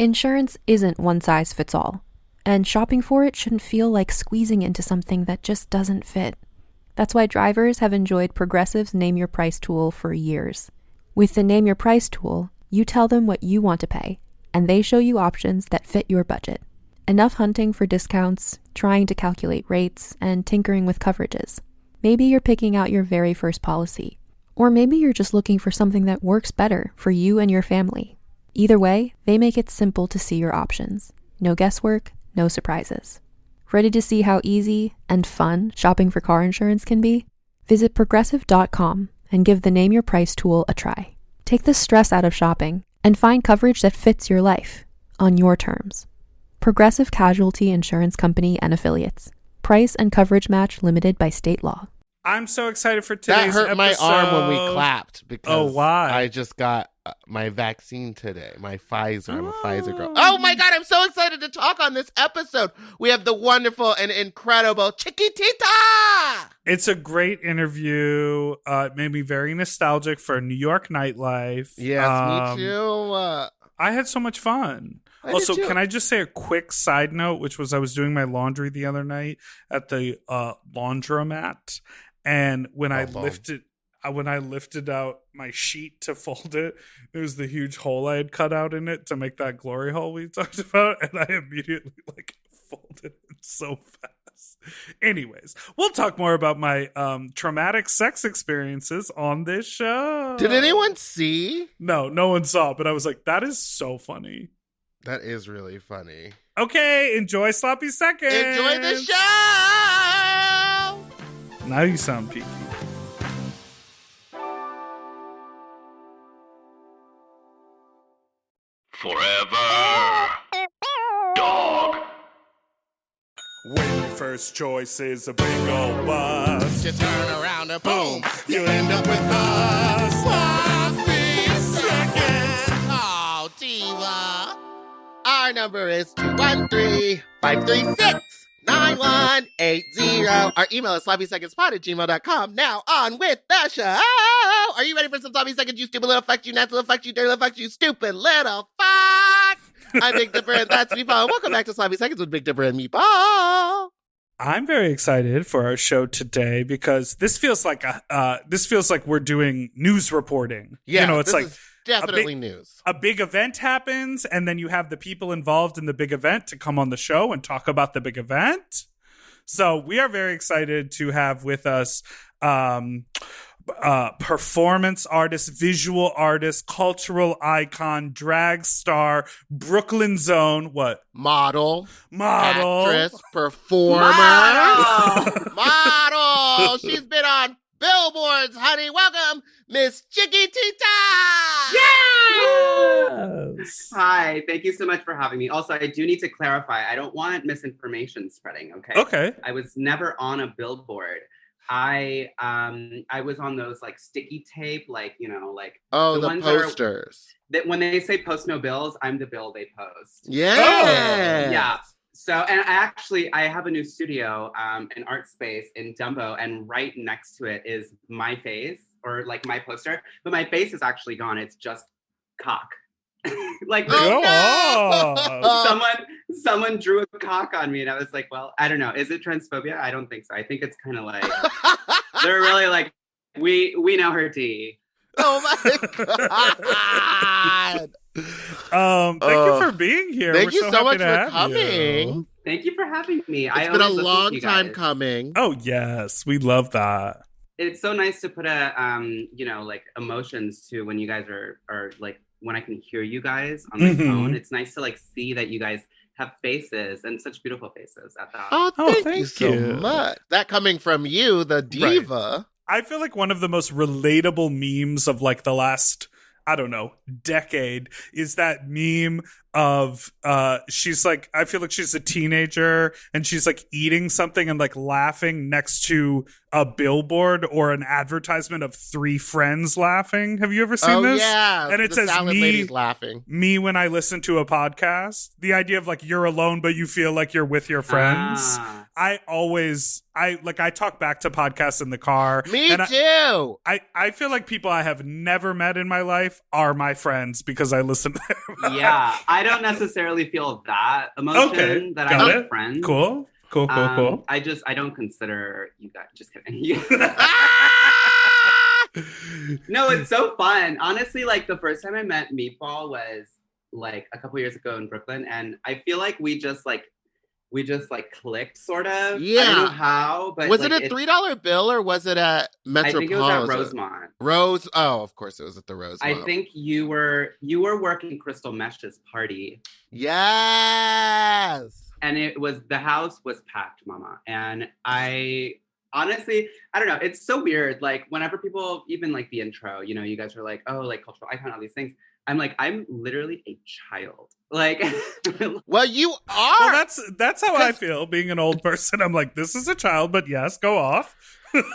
Insurance isn't one size fits all, and shopping for it shouldn't feel like squeezing into something that just doesn't fit. That's why drivers have enjoyed Progressive's Name Your Price tool for years. With the Name Your Price tool, you tell them what you want to pay, and they show you options that fit your budget. Enough hunting for discounts, trying to calculate rates, and tinkering with coverages. Maybe you're picking out your very first policy, or maybe you're just looking for something that works better for you and your family. Either way, they make it simple to see your options. No guesswork, no surprises. Ready to see how easy and fun shopping for car insurance can be? Visit Progressive.com and give the Name Your Price tool a try. Take the stress out of shopping and find coverage that fits your life, on your terms. Progressive Casualty Insurance Company and Affiliates. Price and coverage match limited by state law. I'm so excited for today's That hurt my episode. arm when we clapped because why? I just got my vaccine today, my Pfizer. I'm a Pfizer girl. Oh my God, I'm so excited to talk on this episode. We have the wonderful and incredible Chiquitita. It's a great interview. It made me very nostalgic for New York nightlife. Yes, me too. I had so much fun. I Also, did too. can I just say a quick side note, which was I was doing my laundry the other night at the laundromat, and when I lifted out my sheet to fold it, there was the huge hole I had cut out in it to make that glory hole we talked about, and I immediately folded it so fast. Anyways, we'll talk more about my traumatic sex experiences on this show. Did anyone see? No one saw, but I was like, that is so funny. That is really funny. Okay, enjoy Sloppy Seconds. Enjoy the show. Now you sound peaky. Forever. Dog. When your first choice is a big old bus, You turn around and boom, you end up with a sloppy seconds. Oh, diva. Our number is 213-536-9180. Our email is sloppysecondspot@gmail.com. Now on with the show. Are you ready for some sloppy seconds, you stupid little fucks, you nasty little fucks, you dirty little fucks, you stupid little fucks? I'm Big Dipper and that's Meatball. Welcome back to Sloppy Seconds with Big Dipper and Meatball. I'm very excited for our show today because this feels like we're doing news reporting. Yeah, it's this like is definitely news. a big event happens, and then you have the people involved in the big event to come on the show and talk about the big event. So we are very excited to have with us performance artist, visual artist, cultural icon, drag star, Brooklyn Zone, Model, model, actress, performer, model. She's been on billboards, honey. Welcome, Miss Chiquitita. Yes. Hi, thank you so much for having me. Also, I do need to clarify, I don't want misinformation spreading, okay? Okay. I was never on a billboard. I was on those sticky tape, Oh, the ones that are- posters. that when they say post no bills, I'm the bill they post. Yeah. Yeah. So, and I have a new studio, an art space in Dumbo, and right next to it is my face or my poster, but my face is actually gone. It's just cock. Someone drew a cock on me, and I was like, well, I don't know. Is it transphobia? I don't think so. I think it's kind of they're really we know her tea. Oh my God. Thank you for being here. Thank We're you so happy much to for have coming. you. Thank you for having me. It's been a long time coming. Oh yes, we love that. It's so nice to put emotions to when you guys are when I can hear you guys on my phone. It's nice to see that you guys have faces and such beautiful faces at that. Oh, thank you so much. That coming from you, the diva. Right. I feel like one of the most relatable memes of the last, I don't know, decade is that meme of she's I feel like she's a teenager and she's eating something and laughing next to a billboard or an advertisement of three friends laughing. Have you ever seen this? Yeah. And it the says salad me lady's laughing. Me when I listen to a podcast. The idea of you're alone but you feel like you're with your friends. I talk back to podcasts in the car. Me too. I feel like people I have never met in my life are my friends because I listen to them. Yeah, I don't necessarily feel that emotion that I have friends. Cool. I don't consider you guys. Just kidding. No, it's so fun. Honestly, like the first time I met Meatball was like a couple years ago in Brooklyn, and I feel like we just clicked sort of. Yeah. I don't know how, but was it a $3 bill or was it at Metropolitan? I think it was at Rosemont. Oh, of course it was at the Rosemont. I think you were working Crystal Mesh's party. Yes. And the house was packed, mama. And honestly, I don't know. It's so weird. Like whenever people, even like the intro, you know, you guys are like, oh, like cultural icon, all these things. I'm like, I'm literally a child. Like, well, you are. Well, that's how I feel being an old person. I'm like, this is a child, but yes, go off.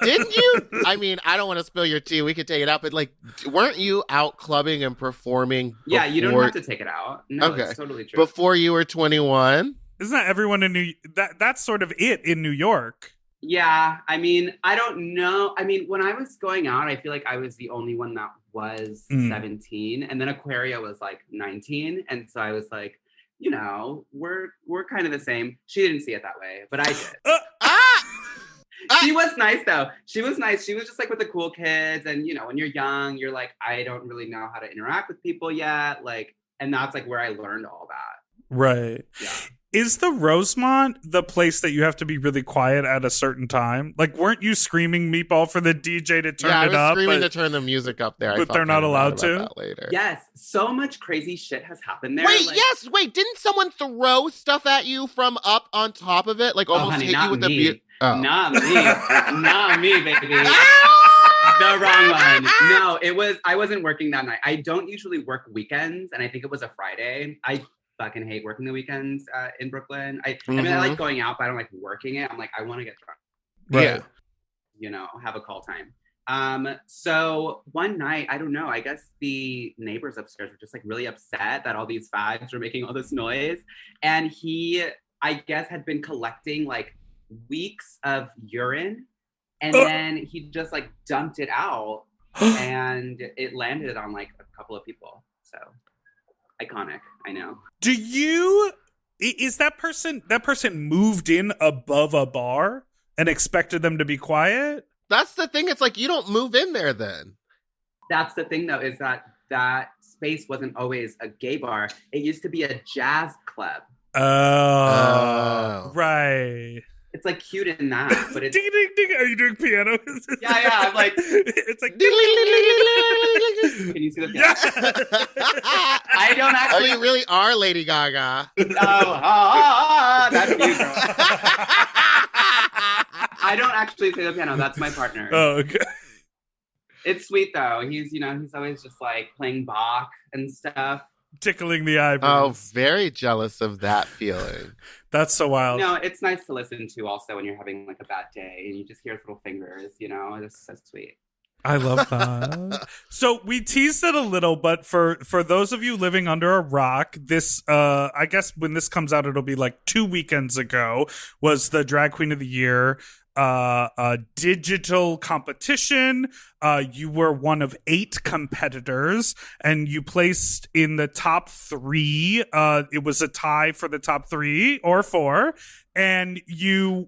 Didn't you? I mean, I don't want to spill your tea. We could take it out, but like, weren't you out clubbing and performing? Yeah, you don't have to take it out. No, okay. It's totally true. Before you were 21? Isn't that everyone in that's sort of it in New York? Yeah, I mean, I don't know. I mean, when I was going out, I feel like I was the only one that was 17, and then Aquaria was like 19, and so I was like, you know, we're kind of the same. She didn't see it that way, but I did. She was nice though. She was nice. She was just like with the cool kids, and you know, when you're young, you're like, I don't really know how to interact with people yet, like, and that's like where I learned all that. Right. Yeah. Is the Rosemont the place that you have to be really quiet at a certain time? Like, weren't you screaming Meatball for the DJ to turn it up? Yeah, I was screaming to turn the music up there. But they're not allowed to? Later. Yes, so much crazy shit has happened there. Wait, didn't someone throw stuff at you from up on top of it? Like almost hit you with a beer? Oh. Not me. Not me, baby. The wrong one. No, I wasn't working that night. I don't usually work weekends, and I think it was a Friday. I fucking hate working the weekends in Brooklyn. I mean, I like going out, but I don't like working it. I'm like, I want to get drunk. Right. You know, have a call time. So one night, I don't know, I guess the neighbors upstairs were just like really upset that all these fags were making all this noise. And he, I guess, had been collecting like weeks of urine. And then he just like dumped it out and it landed on like a couple of people. So iconic, I know. Is that person moved in above a bar and expected them to be quiet? That's the thing. It's like, you don't move in there then. That's the thing though, is that space wasn't always a gay bar. It used to be a jazz club. Oh. Right. It's like cute in that, but it's ding ding ding. Are you doing piano? Yeah. I'm like, it's like. Can you see the piano? Yeah. I don't actually. Oh, you really are Lady Gaga. That's you, girl. I don't actually play the piano. That's my partner. Oh, okay. It's sweet though. He's always just like playing Bach and stuff. Tickling the eyebrows. Oh, very jealous of that feeling. That's so wild. No, it's nice to listen to also when you're having like a bad day and you just hear his little fingers, you know, it's so sweet. I love that. So we teased it a little, but for those of you living under a rock, this, I guess when this comes out, it'll be like 2 weekends ago, was the Drag Queen of the Year a digital competition. You were one of 8 competitors and you placed in the top 3. It was a tie for the top 3 or 4. And you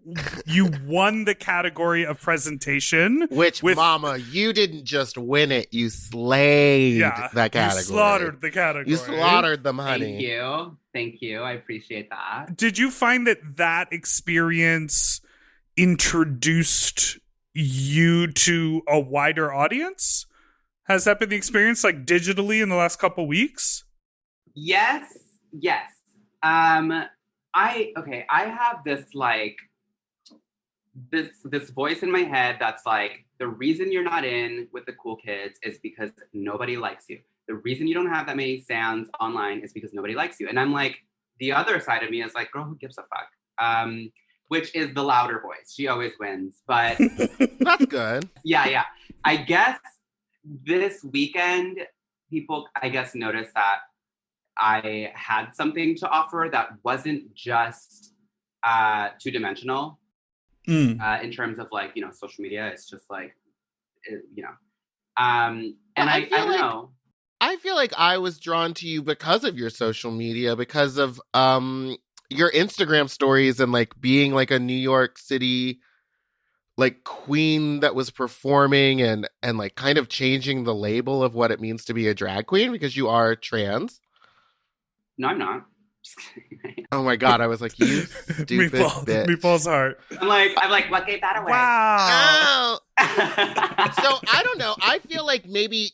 won the category of presentation. Which, mama, you didn't just win it. You slayed that category. You slaughtered the category. You slaughtered them, honey. Thank you. I appreciate that. Did you find that experience introduced you to a wider audience? Has that been the experience, like digitally, in the last couple weeks? Yes. I have this like this voice in my head that's like, the reason you're not in with the cool kids is because nobody likes you. The reason you don't have that many stands online is because nobody likes you. And I'm like, the other side of me is like, girl, who gives a fuck? Which is the louder voice. She always wins, but that's good. Yeah. I guess this weekend, people, I guess, noticed that I had something to offer that wasn't just 2-dimensional. in terms of like, social media. It's just like, and I don't know. I feel like I was drawn to you because of your social media, because of your Instagram stories and like being like a New York City like queen that was performing and like kind of changing the label of what it means to be a drag queen, because you are trans. No, I'm not. Just kidding. Oh my God, I was like, you stupid bitch. Meatball's heart. I'm like, what gave that away? Wow. Oh. So I don't know. I feel like maybe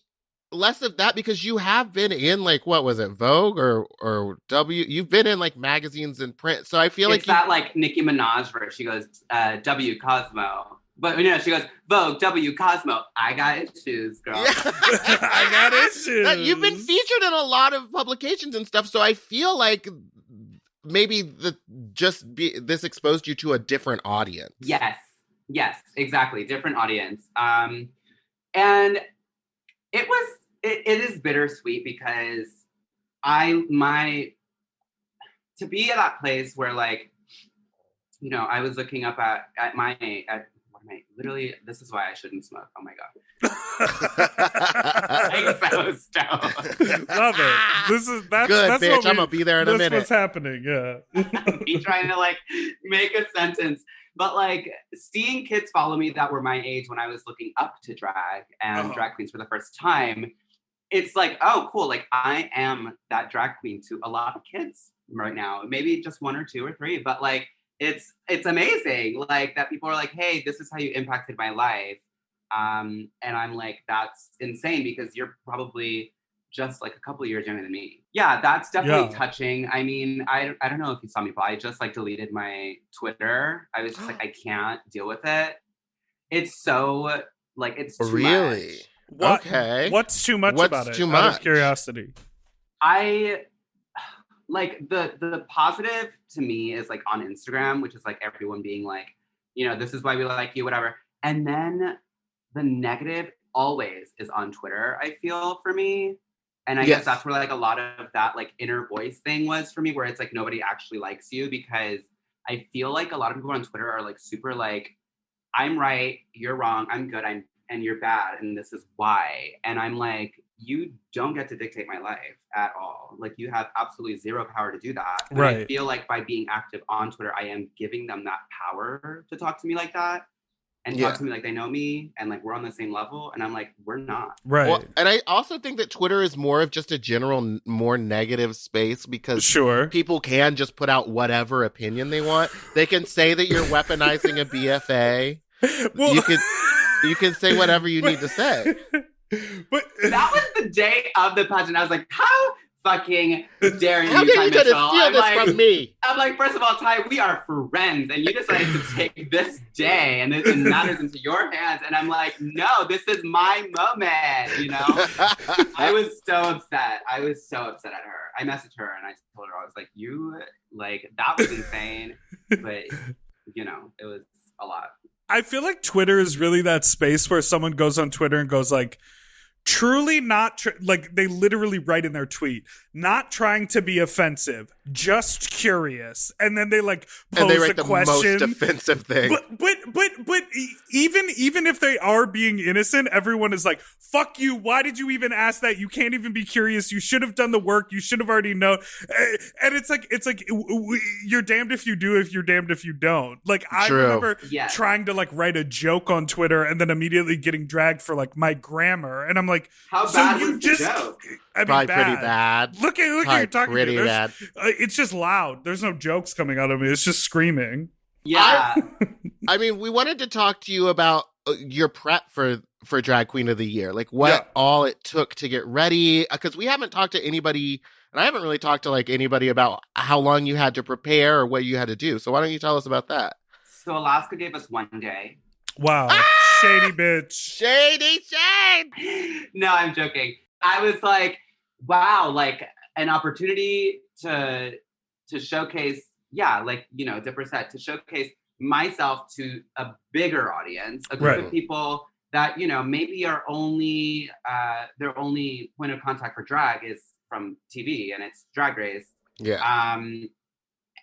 less of that, because you have been in like, what was it, Vogue or W? You've been in like magazines and print. So I feel it's like that like Nicki Minaj verse. She goes, W Cosmo. But she goes, Vogue, W Cosmo. I got issues, girl. Yeah. I got issues. You've been featured in a lot of publications and stuff. So I feel like maybe this exposed you to a different audience. Yes, exactly. Different audience. And it is bittersweet because to be at that place where like, I was looking up at literally, this is why I shouldn't smoke. Oh my God. I'm so stoned. Love it. That's good, that's bitch. what I'm gonna be there in a minute. That's what's happening. Yeah. Me trying to like make a sentence. But like seeing kids follow me that were my age when I was looking up to drag and drag queens for the first time, it's like, oh, cool. Like I am that drag queen to a lot of kids right now. Maybe just 1 or 2 or 3, but like it's amazing. Like that people are like, hey, this is how you impacted my life. And I'm like, that's insane, because you're probably just like a couple of years younger than me. Yeah, that's definitely touching. I mean, I don't know if you saw me, but I just like deleted my Twitter. I was just like, I can't deal with it. It's so like, it's too really much. Okay. What's too much about it? Too Out much? of curiosity. I like the positive to me is like on Instagram, which is like everyone being like, this is why we like you, whatever. And then the negative always is on Twitter, I feel, for me. And I guess that's where like a lot of that like inner voice thing was for me, where it's like nobody actually likes you, because I feel like a lot of people on Twitter are like super like, I'm right, you're wrong, I'm good, and you're bad, and this is why. And I'm like, you don't get to dictate my life at all. Like you have absolutely zero power to do that. And right. I feel like by being active on Twitter, I am giving them that power to talk to me like that. And talk to me like they know me and like we're on the same level. And I'm like, we're not. Right. Well, and I also think that Twitter is more of just a general, more negative space, because people can just put out whatever opinion they want. They can say that you're weaponizing a BFA. Well, you can say whatever you need to say. But that was the day of the pageant. I was like, how fucking dare you, How dare you try to steal this like, from me? I'm like, first of all, Ty, we are friends, and you decided to take this day and it matters into your hands. And I'm like, no, this is my moment, I was so upset. I was so upset at her. I messaged her and I told her, I was like, that was insane. But, it was a lot. I feel like Twitter is really that space where someone goes on Twitter and goes like, truly not like they literally write in their tweet, not trying to be offensive, just curious, and then they like pose and they write a the question. Most offensive thing. But even if they are being innocent, everyone is like, "Fuck you! Why did you even ask that? You can't even be curious. You should have done the work. You should have already known." And it's like you're damned if you do, if you're damned if you don't. Like I remember trying to like write a joke on Twitter and then immediately getting dragged for like my grammar, and I'm like, how so bad you was just, the joke? I mean, Probably pretty bad. Look at you're talking pretty to. bad. It's just loud. There's no jokes coming out of me. It's just screaming. Yeah. I mean, we wanted to talk to you about your prep for Drag Queen of the Year. Like what all it took to get ready. Because we haven't talked to anybody, and I haven't really talked to like anybody about how long you had to prepare or what you had to do. So why don't you tell us about that? So Alaska gave us 1 day. Wow. Shady bitch. Shady shade. No, I'm joking. I was like, wow, like an opportunity to showcase, Dipper said, to showcase myself to a bigger audience, a group of people that, maybe are only, their only point of contact for drag is from TV and it's Drag Race. Yeah.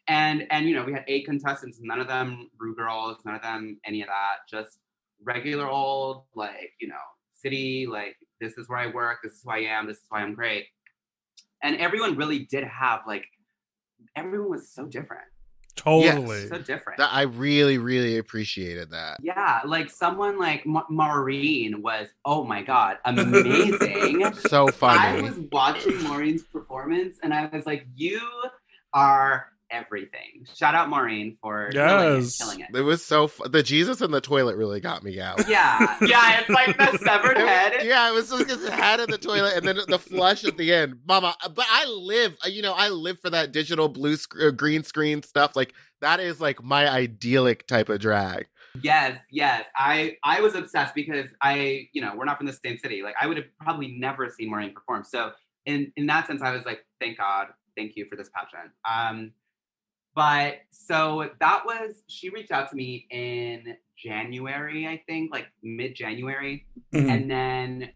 And you know, we had 8 contestants, none of them Rue girls, none of them any of that, just regular old, like, you know, city, like, this is where I work, this is who I am, this is why I'm great. And everyone really did have, like, everyone was so different. Totally. Yes, so different. I really, really appreciated that. Yeah, like someone like Maureen was, oh my God, amazing. So funny. I was watching Maureen's performance and I was like, you are everything. Shout out Maureen for killing it. It was so the Jesus in the toilet really got me out. Yeah, it's like the severed head. Yeah, it was just his head in the toilet and then the flush at the end. Mama, but I live for that digital green screen stuff. Like, that is like my idyllic type of drag. Yes. I was obsessed because we're not from the same city. Like, I would have probably never seen Maureen perform. So in that sense, I was like, thank God, thank you for this pageant. But so she reached out to me in January, I think, like mid-January. Mm-hmm. And then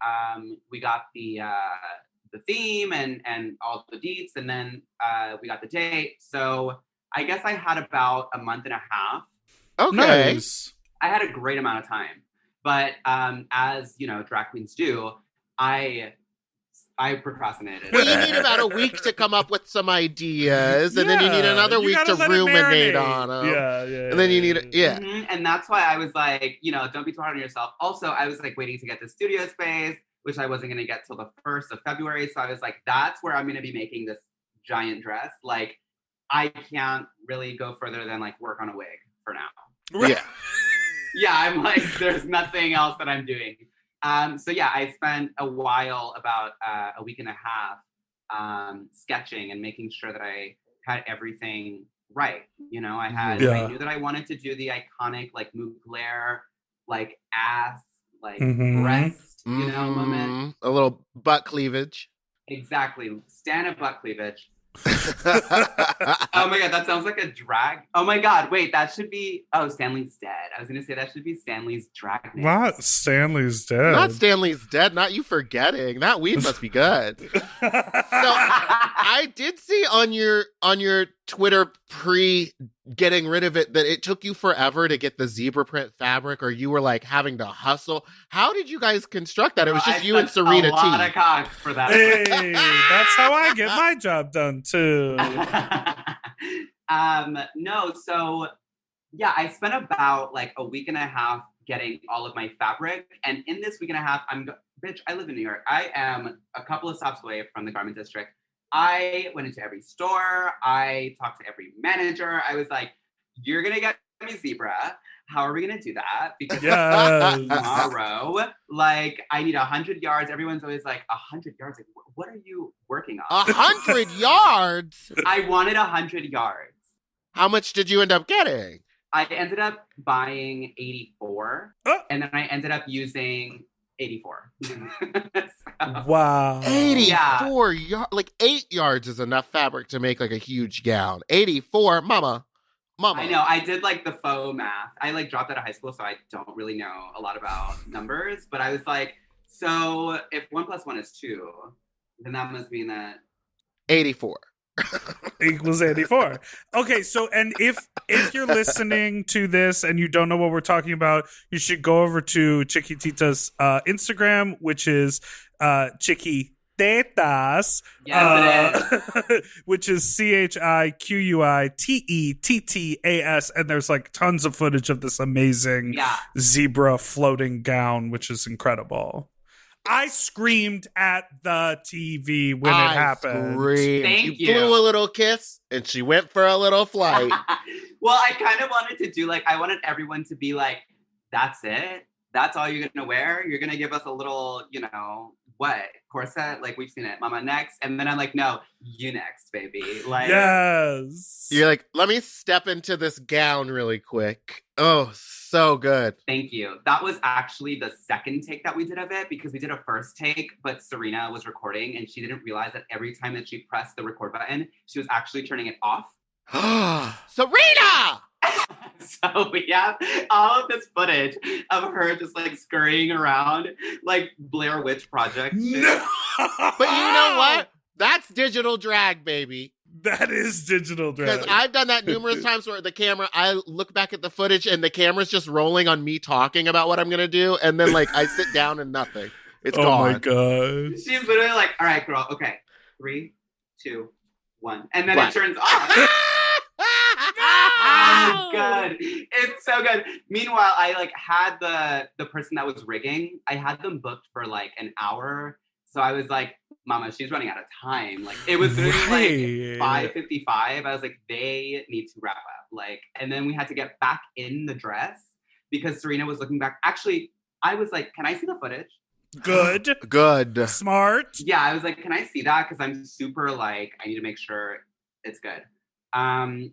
we got the theme and all the deets, and then we got the date. So I guess I had about a month and a half. Okay. Nice. I had a great amount of time. But as, you know, drag queens do, I procrastinated. Well, you need about a week to come up with some ideas, and then you need another week to ruminate on them. Yeah. And then you need Mm-hmm. And that's why I was like, you know, don't be too hard on yourself. Also, I was like waiting to get the studio space, which I wasn't going to get till the 1st of February. So I was like, that's where I'm going to be making this giant dress. Like, I can't really go further than like work on a wig for now. Yeah. Yeah, I'm like, there's nothing else that I'm doing. So yeah, I spent a while, about a week and a half, sketching and making sure that I had everything right. You know, I knew that I wanted to do the iconic, like, Mugler, like, ass, like, breast, you know, moment. A little butt cleavage. Exactly. Stand-up butt cleavage. Oh my God, that sounds like a drag. Oh my God, wait, that should be, Stanley's dead. I was gonna say that should be Stanley's drag name. Not Stanley's dead. Not Stanley's dead, not you forgetting. That weed must be good. So I did see on your Twitter pre getting rid of it that it took you forever to get the zebra print fabric, or you were like having to hustle. How did you guys construct that? It was just you and Serena T. A lot of cock for that. Hey, that's how I get my job done too. No, so yeah, I spent about like a week and a half getting all of my fabric, and in this week and a half, I live in New York. I am a couple of stops away from the garment district. I went into every store. I talked to every manager. I was like, you're going to get me zebra. How are we going to do that? Because tomorrow, like, I need 100 yards. Everyone's always like, 100 yards? Like, what are you working on? 100 yards? I wanted 100 yards. How much did you end up getting? I ended up buying 84. And then I ended up using 84. Wow. 84 yards. Like 8 yards is enough fabric to make like a huge gown. 84, mama. I know. I did like the faux math. I like dropped out of high school, so I don't really know a lot about numbers. But I was like, so if 1 + 1 is 2, then that must mean that 84 equals 84. Okay, so and if you're listening to this and you don't know what we're talking about, you should go over to Chiquitita's Instagram, which is Chiquitetas, which is ChiquuiTettas, and there's like tons of footage of this amazing zebra floating gown, which is incredible. I screamed at the TV when it happened. Thank you. Blew a little kiss, and she went for a little flight. Well, I kind of wanted to do I wanted everyone to be like, that's it? That's all you're going to wear? You're going to give us a little, what? Corset? Like, we've seen it. Mama next. And then I'm like, no, you next, baby. Like, yes. You're like, let me step into this gown really quick. Oh, so good. Thank you. That was actually the second take that we did of it, because we did a first take, but Serena was recording and she didn't realize that every time that she pressed the record button, she was actually turning it off. Serena! So we have all of this footage of her just scurrying around like Blair Witch Project. No! But you know what? That's digital drag, baby. That is digital drag. Because I've done that numerous times where the camera, I look back at the footage and the camera's just rolling on me talking about what I'm going to do. And then like I sit down and nothing. It's gone. Oh my God. She's literally like, all right, girl. Okay. 3, 2, 1. And then Black. it turns off. Oh, good. It's so good. Meanwhile, I like had the person that was rigging, I had them booked for like an hour. So I was like, Mama, she's running out of time. Like it was literally like 5:55. I was like, they need to wrap up. Like, and then we had to get back in the dress because Serena was looking back. Actually, I was like, can I see the footage? Good. Smart. Yeah, I was like, can I see that? Because I'm super like, I need to make sure it's good. And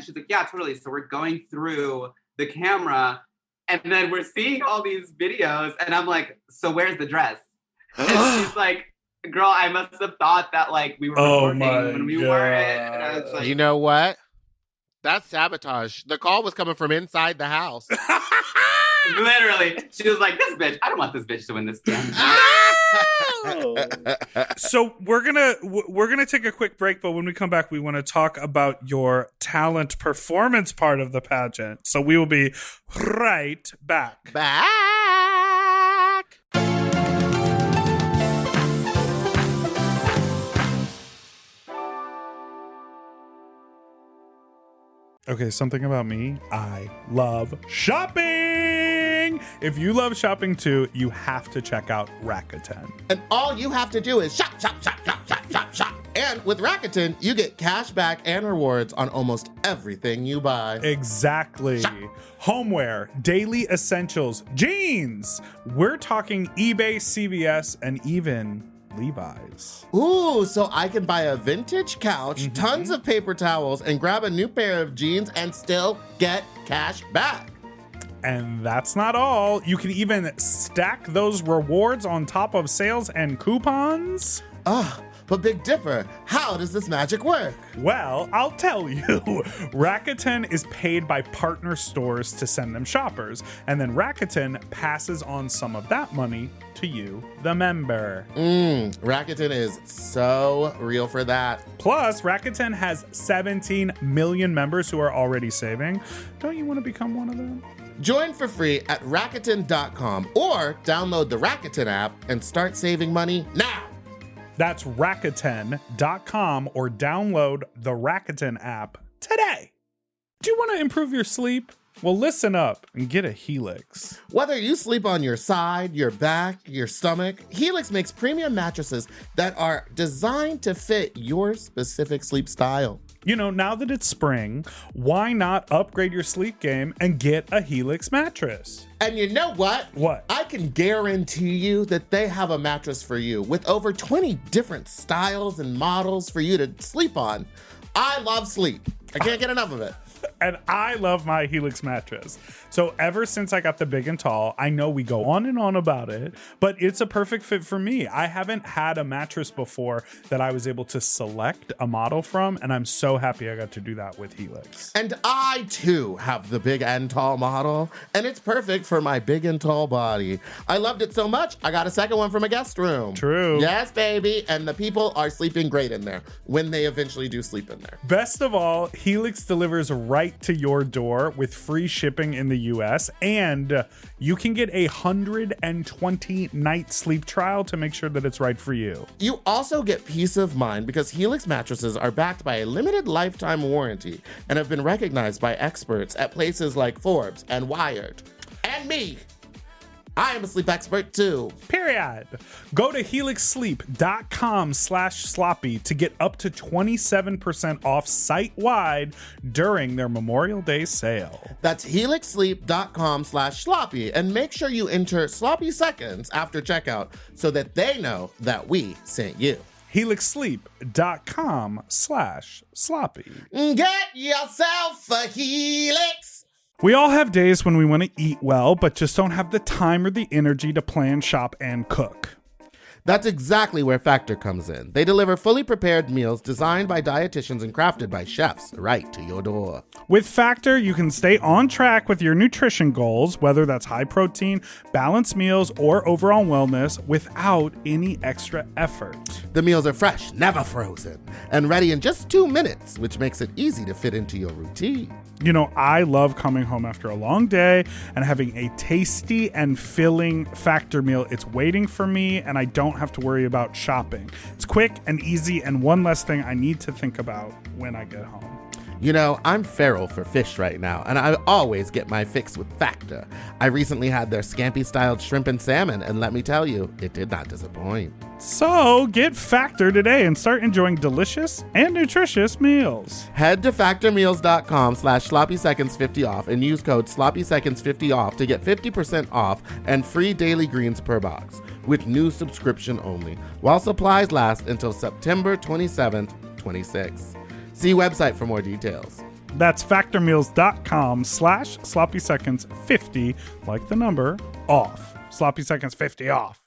she's like, yeah, totally. So we're going through the camera and then we're seeing all these videos and I'm like, so where's the dress? And she's like, girl, I must have thought that like we were recording when we weren't. And I was like, you know what? That's sabotage. The call was coming from inside the house. literally, she was like, this bitch, I don't want this bitch to win this game. So we're gonna take a quick break, but when we come back, we want to talk about your talent performance part of the pageant. So we will be right back. Okay, something about me. I love shopping. If you love shopping too, you have to check out Rakuten. And all you have to do is shop, shop, shop, shop, shop, shop, shop. And with Rakuten, you get cash back and rewards on almost everything you buy. Exactly. Shop. Homeware, daily essentials, jeans. We're talking eBay, CVS, and even Levi's. Ooh, so I can buy a vintage couch, tons of paper towels, and grab a new pair of jeans and still get cash back. And that's not all. You can even stack those rewards on top of sales and coupons. But Big Dipper, how does this magic work? Well, I'll tell you. Rakuten is paid by partner stores to send them shoppers, and then Rakuten passes on some of that money to you, the member. Rakuten is so real for that. Plus, Rakuten has 17 million members who are already saving. Don't you want to become one of them? Join for free at Rakuten.com or download the Rakuten app and start saving money now. That's Rakuten.com or download the Rakuten app today. Do you want to improve your sleep? Well, listen up and get a Helix. Whether you sleep on your side, your back, your stomach, Helix makes premium mattresses that are designed to fit your specific sleep style. You know, now that it's spring, why not upgrade your sleep game and get a Helix mattress? And you know what? What? I can guarantee you that they have a mattress for you with over 20 different styles and models for you to sleep on. I love sleep. I can't get enough of it. And I love my Helix mattress. So ever since I got the big and tall, I know we go on and on about it, but it's a perfect fit for me. I haven't had a mattress before that I was able to select a model from, and I'm so happy I got to do that with Helix. And I, too, have the big and tall model, and it's perfect for my big and tall body. I loved it so much, I got a second one from a guest room. True. Yes, baby. And the people are sleeping great in there when they eventually do sleep in there. Best of all, Helix delivers right to your door with free shipping in the US, and you can get a 120-night sleep trial to make sure that it's right for you. You also get peace of mind because Helix mattresses are backed by a limited lifetime warranty and have been recognized by experts at places like Forbes and Wired. And me. I am a sleep expert too. Period. Go to helixsleep.com/sloppy to get up to 27% off site-wide during their Memorial Day sale. That's helixsleep.com/sloppy and make sure you enter sloppy seconds after checkout so that they know that we sent you. helixsleep.com/sloppy. Get yourself a Helix. We all have days when we want to eat well, but just don't have the time or the energy to plan, shop, and cook. That's exactly where Factor comes in. They deliver fully prepared meals designed by dietitians and crafted by chefs right to your door. With Factor, you can stay on track with your nutrition goals, whether that's high protein, balanced meals, or overall wellness, without any extra effort. The meals are fresh, never frozen, and ready in just 2 minutes, which makes it easy to fit into your routine. You know, I love coming home after a long day and having a tasty and filling Factor meal. It's waiting for me, and I don't have to worry about shopping. It's quick and easy, and one less thing I need to think about when I get home. You know, I'm feral for fish right now, and I always get my fix with Factor. I recently had their scampi-styled shrimp and salmon, and let me tell you, it did not disappoint. So get Factor today and start enjoying delicious and nutritious meals. Head to factormeals.com/sloppyseconds50 off and use code sloppyseconds50 off to get 50% off and free daily greens per box with new subscription only, while supplies last until September 27th, 26. See website for more details. That's factormeals.com/sloppyseconds50, like the number, off. Sloppy Seconds 50 off.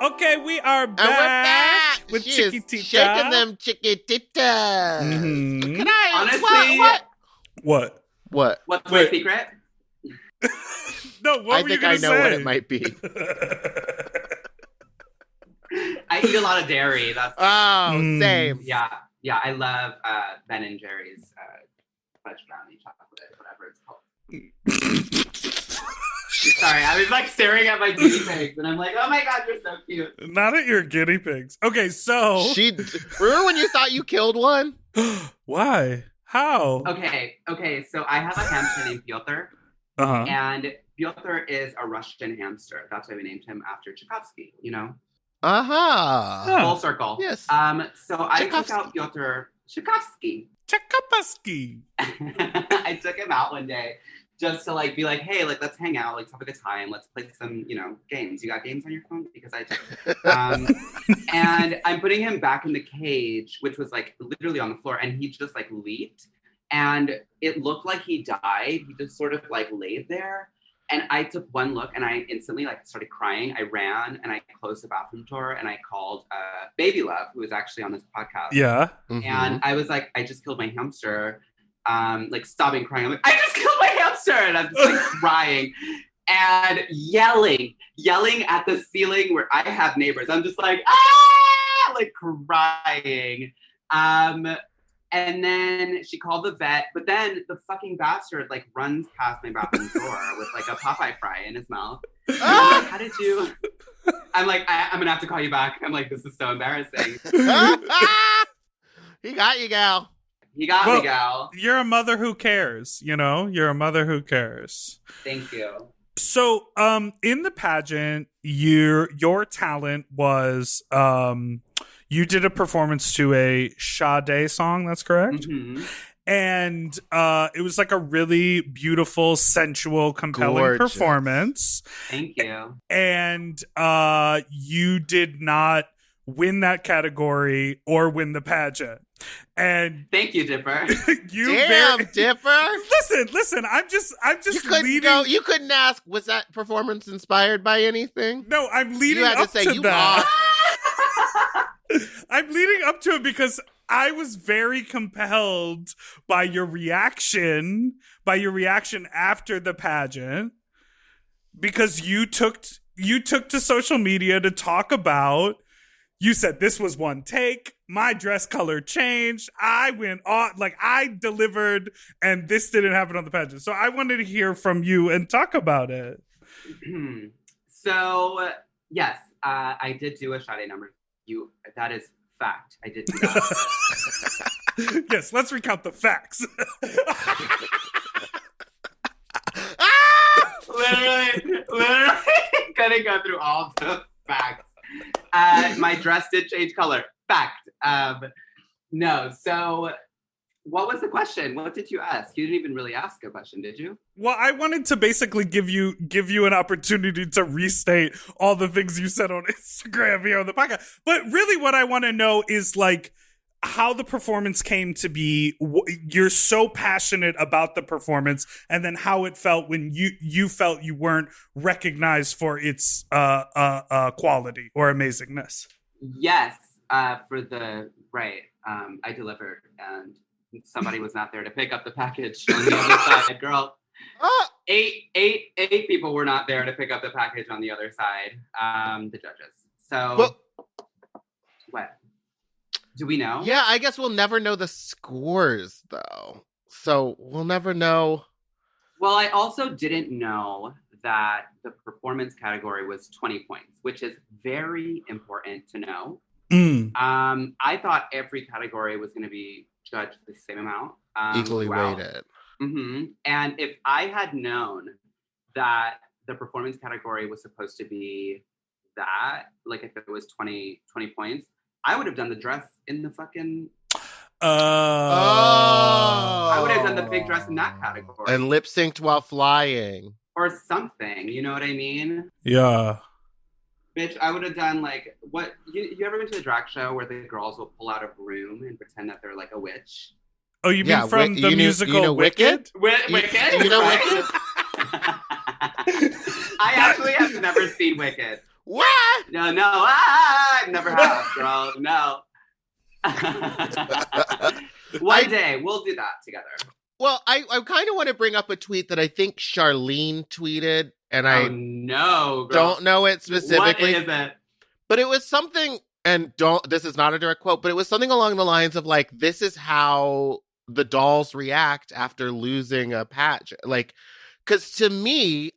Okay, we are back, And we're back with she is Chiquitita. shaking them Chiquitita. Mhm. Can I? Honestly, What? What? what's Wait. my secret? No, what I were you think I going to know say? what it might be. I eat a lot of dairy. That's Oh, Mm. same. yeah. I love Ben and Jerry's fudge brownie chocolate, whatever it's called. Sorry, I was like staring at my guinea pigs, and I'm like, oh my god, you're so cute. Not at your guinea pigs. Okay, so... Remember when you thought you killed one? Why? How? Okay. So I have a hamster named Pyotr, Uh-huh. and Pyotr is a Russian hamster. That's why we named him after Tchaikovsky. You know, Uh-huh. Huh. full circle. Yes. So I took Tchaikovsky. out Pyotr Tchaikovsky. Tchaikovsky. I took him out one day just to like be like, hey, like let's hang out, let's have a good time, let's play some, games. You got games on your phone? Because I do. And I'm putting him back in the cage, which was like literally on the floor, and he just like leaped, and it looked like he died. He just sort of like laid there, and I took one look, and I instantly like started crying. I ran and I closed the bathroom door, and I called Baby Love, who was actually on this podcast. Yeah. Mhm. And I was like, I just killed my hamster. Like stopping crying. I'm like, I just killed my hamster. And I'm just like crying and yelling at the ceiling where I have neighbors. I'm just like, like crying. And then she called the vet, but then the fucking bastard like runs past my bathroom door with like a Popeye fry in his mouth. And I'm like, how did you? I'm like, I'm gonna have to call you back. I'm like, this is so embarrassing. He got you, gal. He got Well, me, gal. You're a mother who cares, You're a mother who cares. Thank you. So, in the pageant, your talent was you did a performance to a Sade song, that's correct? Mhm. And it was like a really beautiful, sensual, compelling Gorgeous. performance. Thank you. And you did not win that category or win the pageant. And Thank you, Dipper. Damn, Dipper. Listen, I'm just You couldn't leading. go. You couldn't ask. Was that performance inspired by anything? No, I'm leading You had up to say to you that. lost. I'm leading up to it because I was very compelled by your reaction after the pageant, because you took to social media to talk about. You said this was one take. My dress color changed. I went on, like I delivered, and this didn't happen on the pageant. So I wanted to hear from you and talk about it. So, yes, I did do a Sade number. That is fact. I did do that. Yes, let's recount the facts. literally couldn't go through all the facts. My dress did change color. Fact. No. So, what was the question? What did you ask? You didn't even really ask a question, did you? Well, I wanted to basically give you an opportunity to restate all the things you said on Instagram here on the podcast. But really what I want to know is like, how the performance came to be. You're so passionate about the performance, and then how it felt when you felt you weren't recognized for its quality or amazingness. Yes, for the right. I delivered, and somebody was not there to pick up the package on the other side, girl. Eight people were not there to pick up the package on the other side. The judges. So what? Do we know? Yeah, I guess we'll never know the scores though. So we'll never know. Well, I also didn't know that the performance category was 20 points, which is very important to know. I thought every category was going to be judged the same amount. Equally weighted. Mm-hmm. And if I had known that the performance category was supposed to be that, like if it was 20 points, I would have done the dress in the fucking... I would have done the big dress in that category. And lip synced while flying. Or something, you know what I mean? Yeah. Bitch, I would have done like, what, you ever been to a drag show where the girls will pull out a broom and pretend that they're like a witch? Oh, you mean from the musical Wicked? Wicked? You know Wicked? I actually have never seen Wicked. What? No, I never have, girl. No. One day, we'll do that together. Well, I kind of want to bring up a tweet that I think Charlene tweeted, and I don't know it specifically. What is it? But it was something, and this is not a direct quote, but it was something along the lines of like, this is how the dolls react after losing a patch. Like, because to me,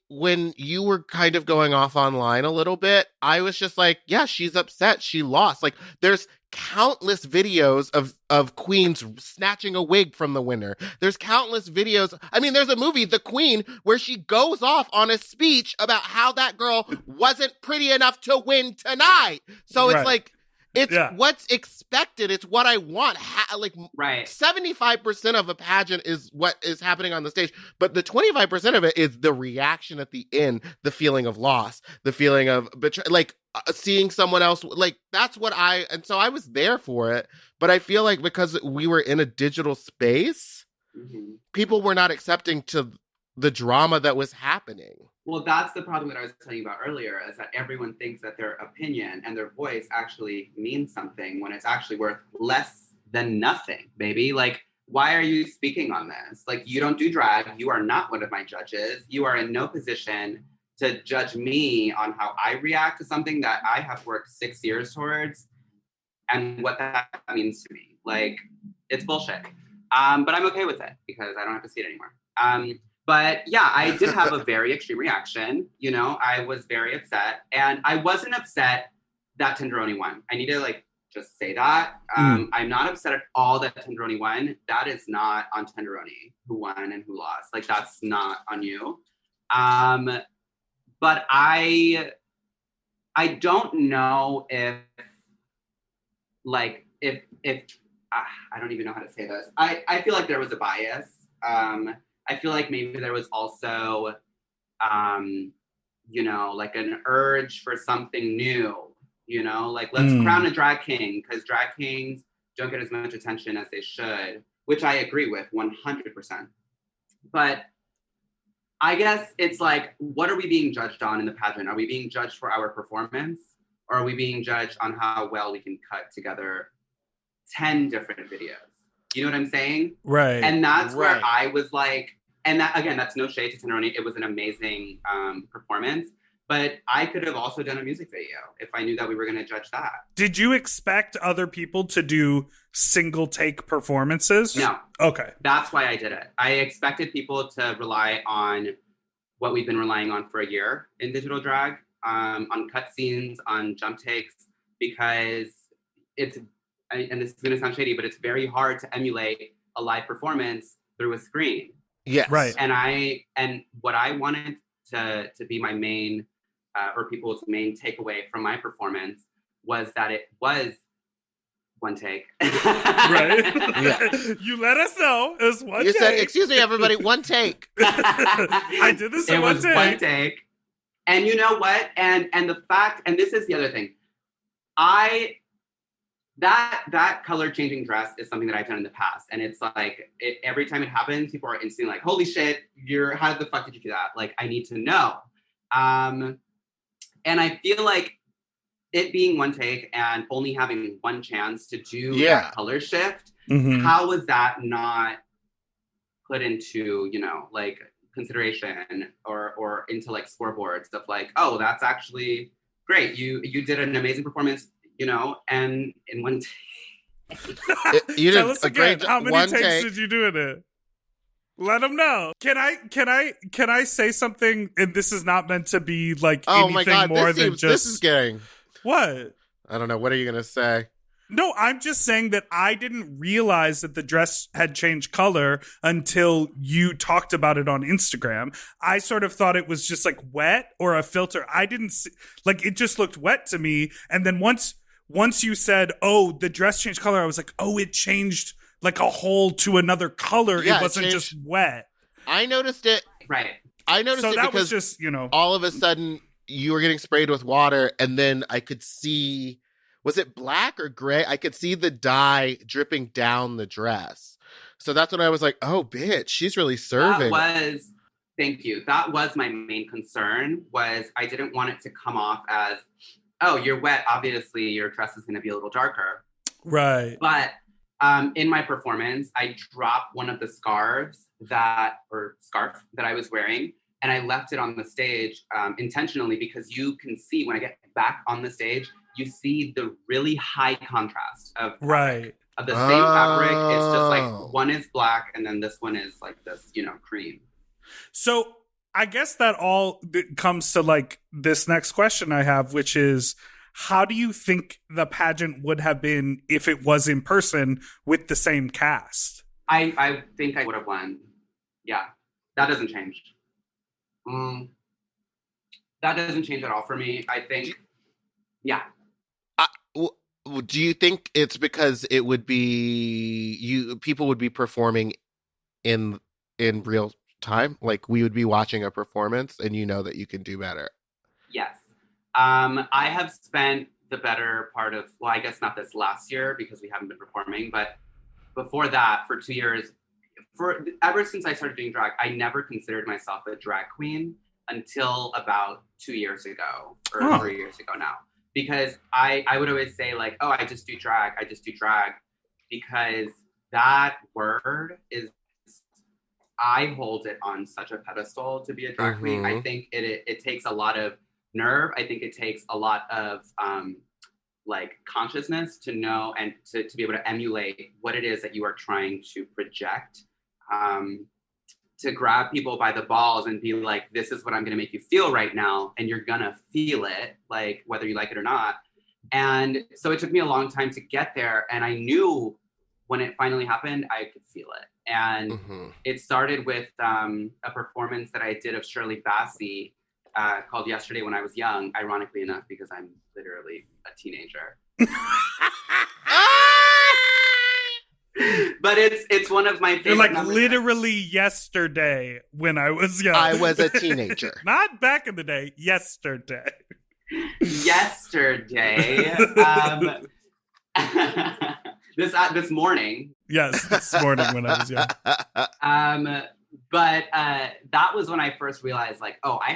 when you were kind of going off online a little bit, I was just like, yeah, she's upset. She lost. Like, there's countless videos of queens snatching a wig from the winner. There's countless videos. I mean, there's a movie, The Queen, where she goes off on a speech about how that girl wasn't pretty enough to win tonight. So it's like, it's what's expected. It's what I want. 75% of a pageant is what is happening on the stage, but the 25% of it is the reaction at the end, the feeling of loss, the feeling of seeing someone else. Like, that's what and so I was there for it. But I feel like because we were in a digital space, people were not accepting to the drama that was happening. Well, that's the problem that I was telling you about earlier, is that everyone thinks that their opinion and their voice actually means something when it's actually worth less than nothing, baby. Like, why are you speaking on this? Like, you don't do drag. You are not one of my judges. You are in no position to judge me on how I react to something that I have worked 6 years towards and what that means to me. Like, it's bullshit. But I'm okay with it because I don't have to see it anymore. But yeah, I did have a very extreme reaction. You know, I was very upset, and I wasn't upset that Tenderoni won. I need to just say that. I'm not upset at all that Tenderoni won. That is not on Tenderoni who won and who lost. Like, that's not on you. But I don't know if I don't even know how to say this. I feel like there was a bias. I feel like maybe there was also, like an urge for something new, let's crown a drag king, because drag kings don't get as much attention as they should, which I agree with 100%. But I guess it's like, what are we being judged on in the pageant? Are we being judged for our performance? Or are we being judged on how well we can cut together 10 different videos? You know what I'm saying? Right. And that's where I was like, and that, again, that's no shade to Tenderoni. It was an amazing performance. But I could have also done a music video if I knew that we were going to judge that. Did you expect other people to do single take performances? No. Okay. That's why I did it. I expected people to rely on what we've been relying on for a year in digital drag, on cut scenes, on jump takes, because and this is going to sound shady, but it's very hard to emulate a live performance through a screen. Yes. Right. And what I wanted to be my main, or people's main takeaway from my performance was that it was one take. Right. Yeah. You let us know. It was one take. You said, excuse me, everybody, one take. I did this in one take. It was one take. And you know what? And the fact, and this is the other thing. that color changing dress is something that I've done in the past, and it's like every time it happens, people are instantly like, "Holy shit! How the fuck did you do that?" Like, I need to know. And I feel like it being one take and only having one chance to do that color shift, how was that not put into, like, consideration or into like scoreboards of like, oh, that's actually great. You did an amazing performance, and in one take. You did a great. How many takes did you do in it? Let them know. Can I say something? And this is not meant to be like anything more than just. This is getting. What? I don't know. What are you gonna say? No, I'm just saying that I didn't realize that the dress had changed color until you talked about it on Instagram. I sort of thought it was just like wet or a filter. I didn't see, like, it just looked wet to me. And then once you said, "Oh, the dress changed color," I was like, "Oh, it changed like a whole to another color." Yeah, it wasn't just wet. I noticed it. Right. I noticed it that because was just, all of a sudden you were getting sprayed with water, and then I could see. Was it black or gray? I could see the dye dripping down the dress. So that's when I was like, oh, bitch, she's really serving. Thank you. That was my main concern, was I didn't want it to come off as, oh, you're wet. Obviously, your dress is going to be a little darker. Right. But in my performance, I dropped one of the scarf that I was wearing, and I left it on the stage intentionally because you can see when I get back on the stage, you see the really high contrast of fabric, of the same fabric. It's just like one is black and then this one is like this, cream. So I guess that all comes to like this next question I have, which is, how do you think the pageant would have been if it was in person with the same cast? I think I would have won. Yeah, that doesn't change. That doesn't change at all for me. I think, yeah. Do you think it's because it would be people would be performing in real time? Like, we would be watching a performance and that you can do better? Yes. I have spent the better part of, well, I guess not this last year because we haven't been performing, but before that, for 2 years, ever since I started doing drag, I never considered myself a drag queen until about 2 years ago or 3 years ago now. Because I would always say like, oh, I just do drag, because that word is, I hold it on such a pedestal to be a drag queen. I think it takes a lot of nerve. I think it takes a lot of like consciousness to know and to be able to emulate what it is that you are trying to project. To grab people by the balls and be like, this is what I'm going to make you feel right now. And you're going to feel it, like, whether you like it or not. And so it took me a long time to get there. And I knew when it finally happened, I could feel it. And it started with a performance that I did of Shirley Bassey called Yesterday When I Was Young, ironically enough, because I'm literally a teenager. But it's one of my favorite. You're like, literally yesterday when I was young. I was a teenager. Not back in the day, yesterday. Yesterday. This morning. Yes, this morning when I was young. But that was when I first realized, like, oh, I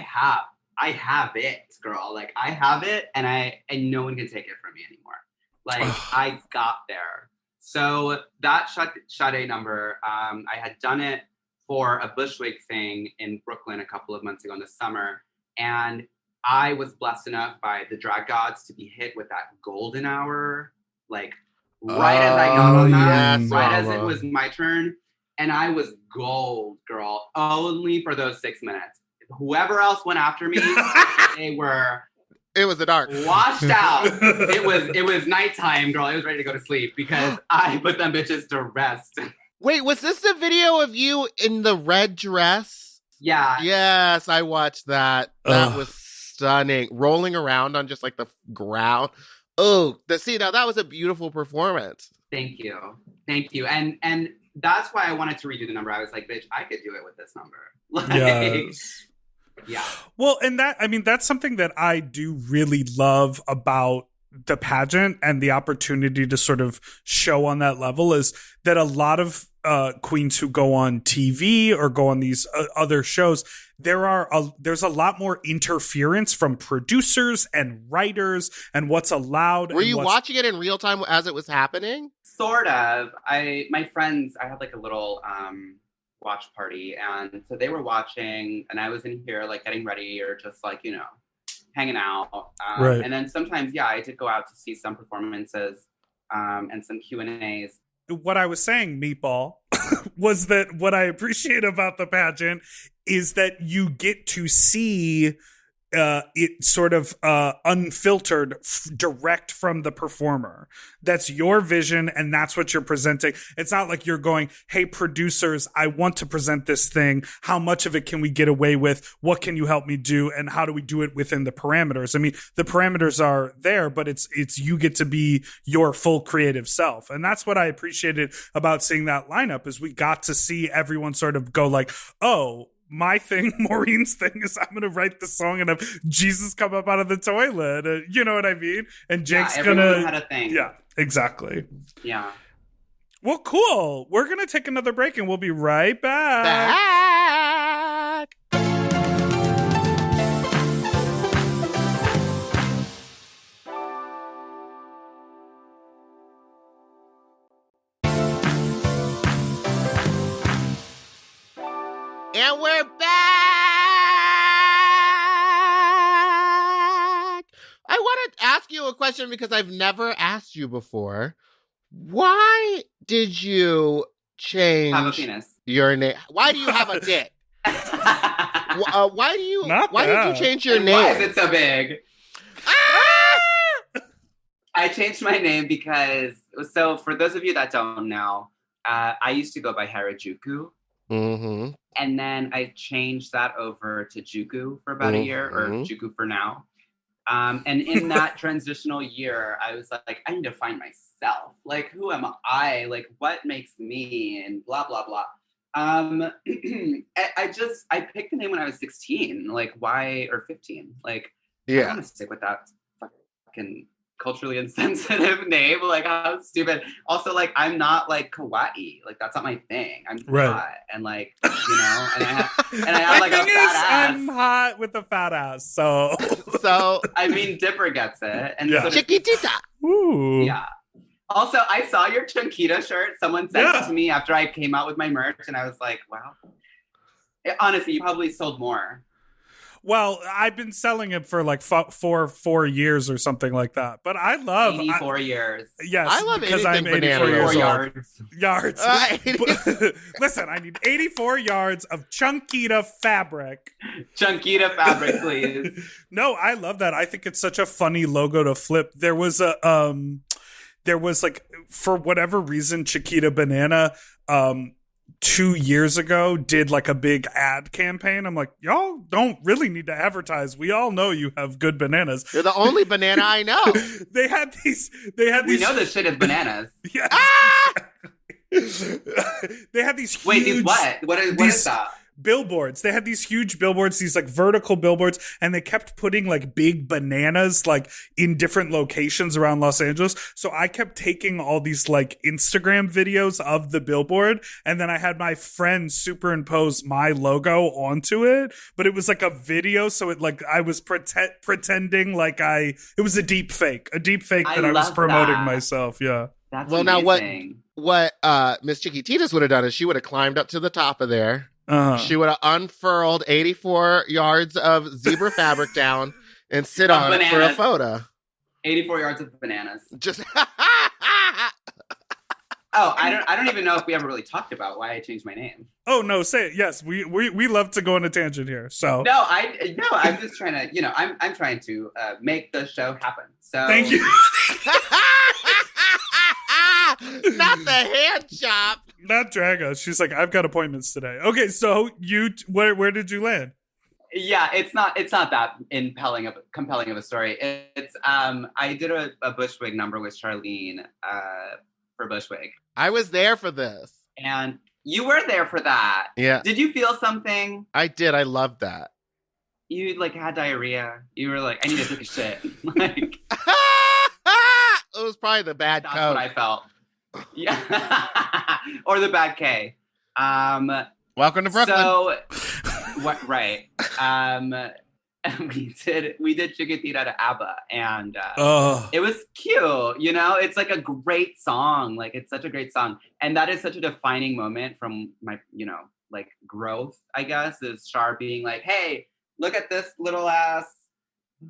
have it, girl. Like, I have it, and no one can take it from me anymore. Like, I got there. So that Sade number, I had done it for a Bushwick thing in Brooklyn a couple of months ago in the summer. And I was blessed enough by the drag gods to be hit with that golden hour, like right as I got on that, as it was my turn. And I was gold, girl, only for those 6 minutes. Whoever else went after me, they were... It was the dark. Washed out. It was nighttime, girl. I was ready to go to sleep because I put them bitches to rest. Wait, was this the video of you in the red dress? Yeah. Yes, I watched that. That was stunning. Rolling around on just like the ground. Oh, now that was a beautiful performance. Thank you. And that's why I wanted to redo the number. I was like, bitch, I could do it with this number. Like, yes. Yeah. Well, and that's something that I do really love about the pageant and the opportunity to sort of show on that level is that a lot of queens who go on TV or go on these other shows, there's a lot more interference from producers and writers and what's allowed. Were you watching it in real time as it was happening? Sort of. My friends, I had like a little watch party, and so they were watching, and I was in here like getting ready or just like, you know, hanging out. Right. And then sometimes, yeah, I did go out to see some performances and some Q&As. What I was saying, Meatball, was that what I appreciate about the pageant is that you get to see it sort of unfiltered, direct from the performer. That's your vision, and that's what you're presenting. It's not like you're going, hey, producers, I want to present this thing. How much of it can we get away with? What can you help me do? And how do we do it within the parameters? I mean, the parameters are there, but it's you get to be your full creative self. And that's what I appreciated about seeing that lineup, is we got to see everyone sort of go like, oh, my thing, Maureen's thing, is I'm going to write the song and have Jesus come up out of the toilet. You know what I mean? And Jake's going to... everyone had a thing. Yeah, exactly. Yeah. Well, cool. We're going to take another break and we'll be right back. And we're back! I want to ask you a question because I've never asked you before. Why did you change Have a penis. your name? Why do you have a dick? Why did you change your And name? why is it so big? Ah! I changed my name because, so for those of you that don't know, I used to go by Harajuku. Mm-hmm. And then I changed that over to Juku for about a year, or Juku for now. And in that transitional year, I was like, I need to find myself. Like, who am I? Like, what makes me? And blah, blah, blah. I picked the name when I was 16. Like, why? Or 15. Like, I want to stick with that fucking culturally insensitive name. Like, how stupid. Also, like, I'm not like kawaii. Like, that's not my thing. I'm hot, and like, you know, and I have like a fat ass. I'm hot with a fat ass, so I mean, Dipper gets it, and so Chiquitita. Ooh. Yeah. Also, I saw your Chiquitita shirt. Someone sent it to me after I came out with my merch, and I was like, wow. Honestly, you probably sold more. Well, I've been selling it for like 4 years or something like that. But I love 84 years. Yes, I love because I'm 84 years old. Yards. Listen, I need 84 yards of Chiquitita fabric. Chiquitita fabric, please. No, I love that. I think it's such a funny logo to flip. There was like, for whatever reason, Chiquita Banana 2 years ago did like a big ad campaign. I'm like, y'all don't really need to advertise. We all know you have good bananas. You're the only banana I know. They had these. We know this shit is bananas. Yeah. They had these huge. Wait, these what? What is that? Billboards. They had these huge billboards, these like vertical billboards, and they kept putting like big bananas like in different locations around Los Angeles. So I kept taking all these like Instagram videos of the billboard, and then I had my friend superimpose my logo onto it, but it was like a video, so it like I was pretending like it was a deep fake that I was promoting myself. Yeah. That's well, amazing. Now what Miss Chiquititas would have done is she would have climbed up to the top of there. She would have unfurled 84 yards of zebra fabric down and sit on it for a photo. 84 yards of bananas. Just I don't even know if we ever really talked about why I changed my name. Oh no, say it. Yes, we love to go on a tangent here. So I'm just trying to, I'm trying to make the show happen. So thank you. Not the hand shop. Not drag us. She's like, I've got appointments today. Okay, so where did you land? Yeah, it's not that compelling of a story. It's I did a Bushwig number with Charlene for Bushwig. I was there for this. And you were there for that. Yeah. Did you feel something? I did. I loved that. You like had diarrhea. You were like, I need to take a shit. Like probably the bad That's Coke. what I felt. Yeah. Or the bad K. Welcome to Brooklyn. So, what? Right. We did Chiquitita to ABBA, and it was cute. You know, it's like a great song. Like, it's such a great song, and that is such a defining moment from my, you know, like growth. I guess is Char being like, "Hey, look at this little ass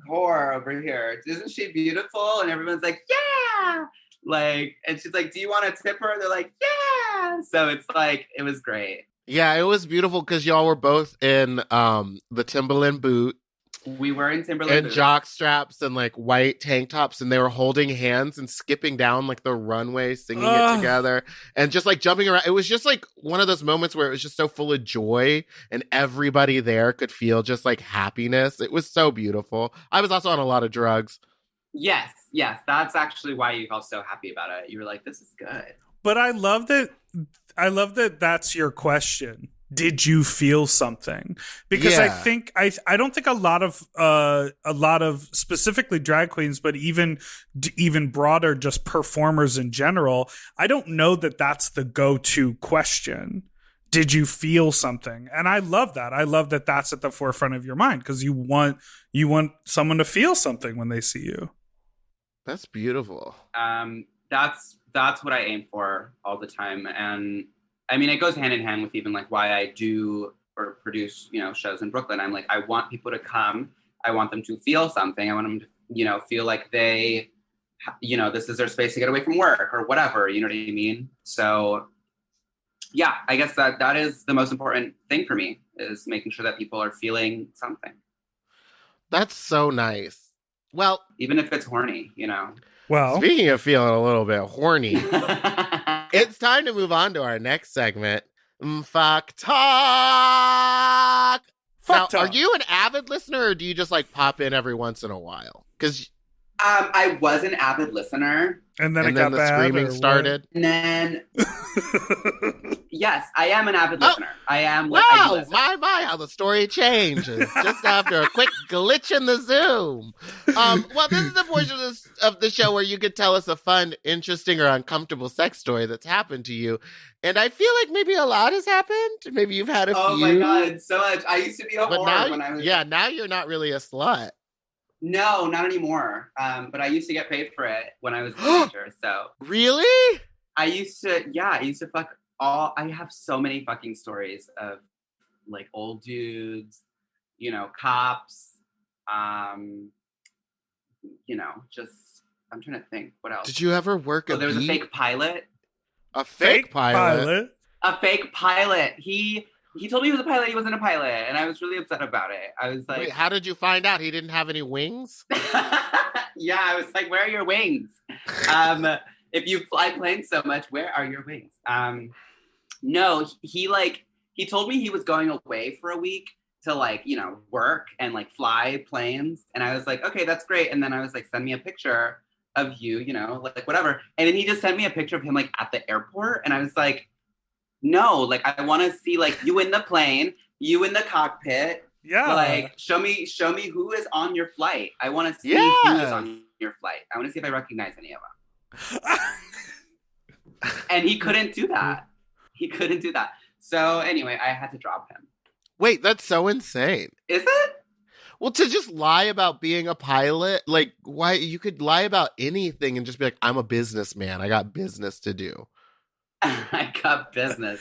whore over here. Isn't she beautiful?" And everyone's like, "Yeah." Like, and she's like, "Do you want to tip her?" They're like, "Yeah." So it's like, it was great. Yeah, it was beautiful because y'all were both in the Timberland boot. We were in Timberland and boots. jock straps and like white tank tops, and they were holding hands and skipping down like the runway, singing it together and just like jumping around. It was just like one of those moments where it was just so full of joy and everybody there could feel just like happiness. It was so beautiful. I was also on a lot of drugs. Yes. That's actually why you felt so happy about it. You were like, this is good. But I love that that's your question. Did you feel something? Because I think I don't think a lot of specifically drag queens, but even broader, just performers in general, I don't know that that's the go-to question. Did you feel something? And I love that. I love that that's at the forefront of your mind because you want someone to feel something when they see you. That's beautiful. That's what I aim for all the time. And I mean, it goes hand in hand with even like why I do or produce, you know, shows in Brooklyn. I'm like, I want people to come. I want them to feel something. I want them to, you know, feel like they, you know, this is their space to get away from work or whatever. You know what I mean? So yeah, I guess that is the most important thing for me, is making sure that people are feeling something. That's so nice. Well, even if it's horny, you know. Well, speaking of feeling a little bit horny, it's time to move on to our next segment. Fuck Talk. Now, are you an avid listener, or do you just like pop in every once in a while? Because I was an avid listener. And then the screaming started. And then, yes, I am an avid listener. I am. Wow, my, how the story changes just after a quick glitch in the Zoom. Well, this is the portion of the show where you could tell us a fun, interesting, or uncomfortable sex story that's happened to you. And I feel like maybe a lot has happened. Maybe you've had a few. Oh my God, so much. I used to be a whore when I was. Yeah, now you're not really a slut. No, not anymore. But I used to get paid for it when I was a teenager. So really, I used to fuck all. I have so many fucking stories of like old dudes, you know, cops. You know, just I'm trying to think what else. Did you ever work? There was a fake pilot. A fake pilot. A fake pilot. He told me he was a pilot. He wasn't a pilot. And I was really upset about it. I was like... Wait, how did you find out he didn't have any wings? Yeah, I was like, where are your wings? If you fly planes so much, where are your wings? No, he told me he was going away for a week to like, you know, work and like fly planes. And I was like, okay, that's great. And then I was like, send me a picture of you, you know, like whatever. And then he just sent me a picture of him like at the airport. And I was like, no, like I want to see like you in the plane, you in the cockpit. Yeah. Like show me who is on your flight. I want to see who is on your flight. I want to see if I recognize any of them. And he couldn't do that. So anyway, I had to drop him. Wait, that's so insane. Is it? Well, to just lie about being a pilot, like why you could lie about anything and just be like, I'm a businessman. I got business to do. I got business.